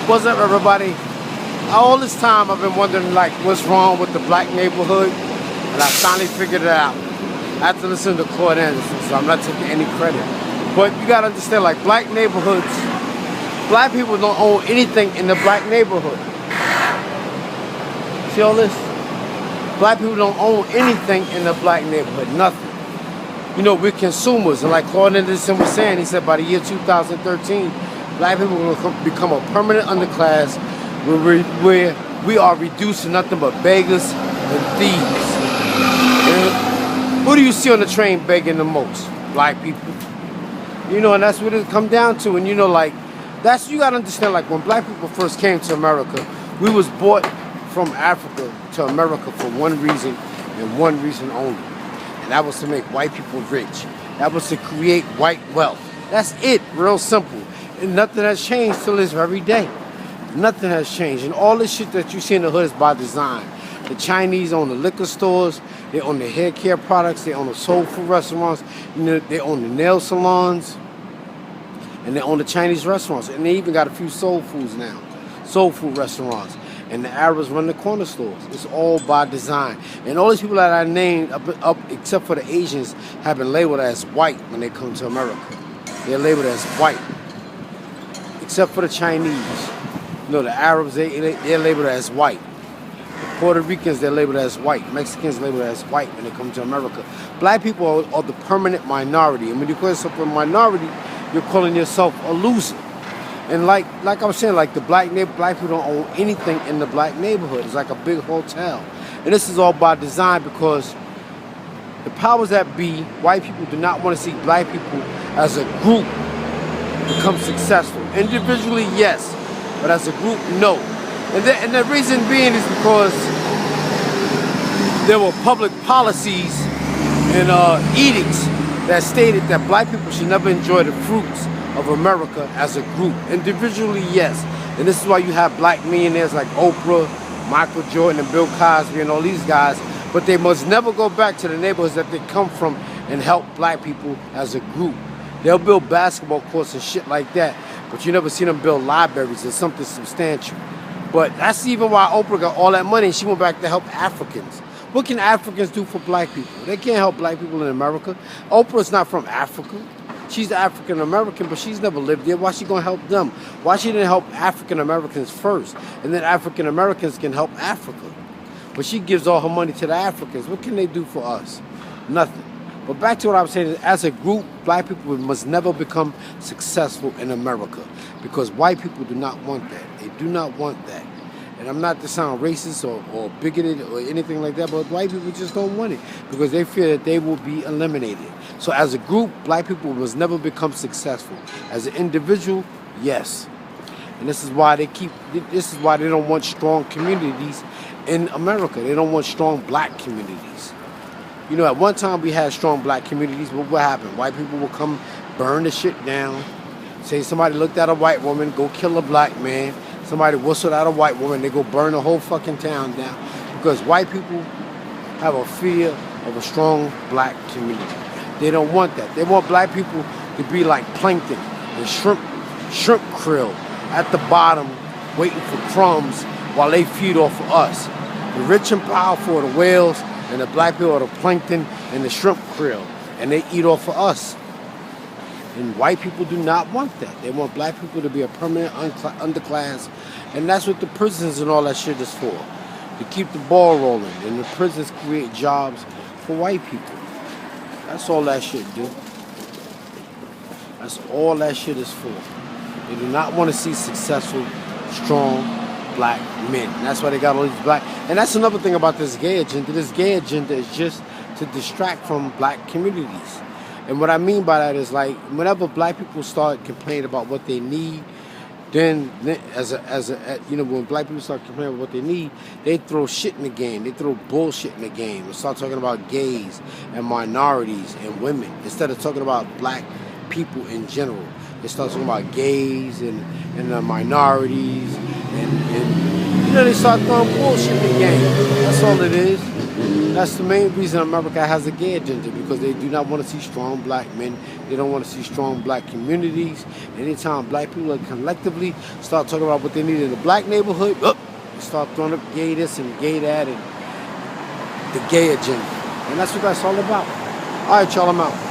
What's up, everybody? All this time I've been wondering, like, what's wrong with the black neighborhood, and I finally figured it out. I have to listen to Claude Anderson, so I'm not taking any credit. But you gotta understand, like, black neighborhoods, black people don't own anything in the black neighborhood. See all this? Black people don't own anything in the black neighborhood, nothing. You know, we're consumers, and like Claude Anderson was saying, he said by the year 2013, black people will become a permanent underclass where we are reduced to nothing but beggars and thieves. And who do you see on the train begging the most? Black people. You know, and that's what it come down to. And you know, like, that's, you gotta understand, like, when black people first came to America, we was brought from Africa to America for one reason and one reason only. And that was to make white people rich. That was to create white wealth. That's it, real simple. And nothing has changed till this very day. Nothing has changed. And all this shit that you see in the hood is by design. The Chinese own the liquor stores, they own the hair care products, they own the soul food restaurants, you know, they own the nail salons, and they own the Chinese restaurants. And they even got a few soul foods now, soul food restaurants. And the Arabs run the corner stores. It's all by design. And all these people that I named, up except for the Asians, have been labeled as white when they come to America. They're labeled as white. Except for the Chinese. You know, the Arabs, they're labeled as white. The Puerto Ricans, they're labeled as white. Mexicans labeled as white when they come to America. Black people are the permanent minority. And when you call yourself a minority, you're calling yourself a loser. And like I was saying, like, the black people don't own anything in the black neighborhood. It's like a big hotel. And this is all by design because the powers that be, white people, do not want to see black people as a group become successful. Individually, yes, but as a group, no. And the reason being is because there were public policies and edicts that stated that black people should never enjoy the fruits of America as a group. Individually, yes. And this is why you have black millionaires like Oprah, Michael Jordan, and Bill Cosby, and all these guys. But they must never go back to the neighborhoods that they come from and help black people as a group. They'll build basketball courts and shit like that, but you never see them build libraries or something substantial. But that's even why Oprah got all that money and she went back to help Africans. What can Africans do for black people? They can't help black people in America. Oprah's not from Africa. She's African American, but she's never lived there. Why she gonna help them? Why she didn't help African Americans first, and then African Americans can help Africa? But she gives all her money to the Africans. What can they do for us? Nothing. But back to what I was saying, as a group, black people must never become successful in America because white people do not want that. They do not want that. And I'm not to sound racist or bigoted or anything like that, but white people just don't want it because they fear that they will be eliminated. So as a group, black people must never become successful. As an individual, yes. And this is why they don't want strong communities in America. They don't want strong black communities. You know, at one time we had strong black communities, but what happened? White people will come burn the shit down. Say somebody looked at a white woman, go kill a black man. Somebody whistled at a white woman, they go burn the whole fucking town down. Because white people have a fear of a strong black community. They don't want that. They want black people to be like plankton and shrimp krill at the bottom waiting for crumbs while they feed off of us. The rich and powerful are the whales, and the black people are the plankton and the shrimp krill, and they eat off of us. And white people do not want that. They want black people to be a permanent underclass, and that's what the prisons and all that shit is for, to keep the ball rolling. And the prisons create jobs for white people. That's all that shit do. That's all that shit is for. They do not want to see successful, strong black men. And that's why they got all these black. And that's another thing about this gay agenda. This gay agenda is just to distract from black communities. And what I mean by that is, like, whenever black people start complaining about what they need, then you know, when black people start complaining about what they need, they throw shit in the game. They throw bullshit in the game. They start talking about gays and minorities and women instead of talking about black people in general. They start talking about gays and the minorities and you know, they start throwing bullshit in the game. That's all it is. That's the main reason America has a gay agenda, because they do not want to see strong black men. They don't want to see strong black communities. Anytime black people collectively start talking about what they need in the black neighborhood, they start throwing up gay this and gay that and the gay agenda. And that's what that's all about. All right, y'all, I'm out.